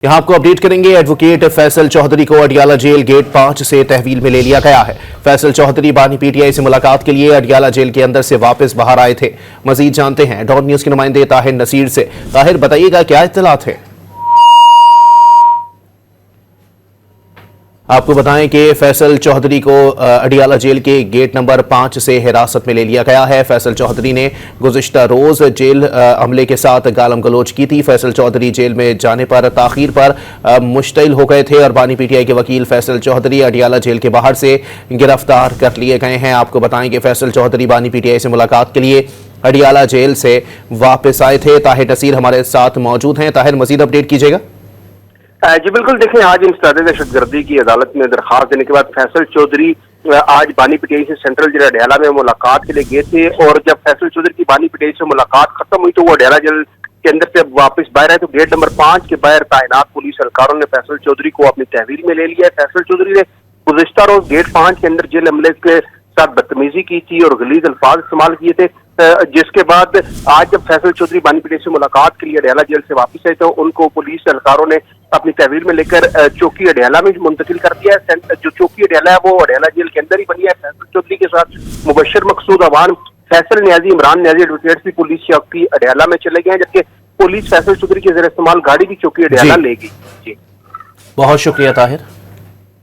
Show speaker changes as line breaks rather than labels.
यहाँ आपको अपडेट करेंगे। एडवोकेट फैसल चौधरी को अडियाला जेल गेट 5 से तहवील में ले लिया गया है। फैसल चौधरी बानी पीटीआई से मुलाकात के लिए अडियाला जेल के अंदर से वापस बाहर आए थे। मजीद जानते हैं डॉन न्यूज के नुमाइंदे ताहिर नसीर से। ताहिर, बताइएगा क्या इत्तलात है? आपको बताएं कि फैसल चौधरी को अडियाला जेल के गेट नंबर 5 से हिरासत में ले लिया गया है। फैसल चौधरी ने गुज़िश्ता रोज़ जेल अमले के साथ गालम गलोच की थी। फैसल चौधरी जेल में जाने पर ताख़ीर पर मुश्तिल हो गए थे और बानी पीटीआई के वकील फैसल चौधरी अडियाला जेल के बाहर से गिरफ्तार कर लिए गए हैं। आपको बताएं कि फैसल चौधरी बानी पीटीआई से मुलाकात के लिए अडियाला जेल से वापस आए थे। ताहिर नसीर हमारे साथ मौजूद हैं। ताहिर, मज़ीद अपडेट कीजिएगा।
जी बिल्कुल, देखें, आज इंसदाद दहशतगर्दी की अदालत में दरखास्त देने के बाद फैसल चौधरी आज बानी पीटीआई से सेंट्रल जेल अडियाला में मुलाकात के लिए गए थे और जब फैसल चौधरी की बानी पीटीआई से मुलाकात खत्म हुई तो वो अडियाला जेल के अंदर से वापस बाहर आए तो गेट नंबर 5 के बाहर तैनात पुलिस एहलकारों ने फैसल चौधरी को अपनी तहवील में ले लिया है। फैसल चौधरी ने गुज़िश्ता रोज गेट 5 के अंदर जेल अमले के साथ बदतमीजी की थी और गलीज अल्फाज इस्तेमाल किए थे, जिसके बाद आज जब फैसल चौधरी बानी पीटीआई से मुलाकात के लिए अडियाला जेल से वापस आए तो उनको पुलिस एहलकारों ने अपनी तहवील में लेकर चौकी अडियाला में मुंतकिल कर दिया है। जो चौकी अडियाला है वो अडियाला जेल के अंदर ही बनी है। फैसल चौधरी के साथ मुबशर मकसूद अवान, फैसल न्याजी, इमरान न्याजी एडवोकेट्स भी पुलिस चौकी अडियाला में चले गए हैं, जबकि पुलिस फैसल चौधरी के ज़ेर इस्तेमाल गाड़ी की चौकी अडियाला ले गई। जी,
बहुत शुक्रिया ताहिर।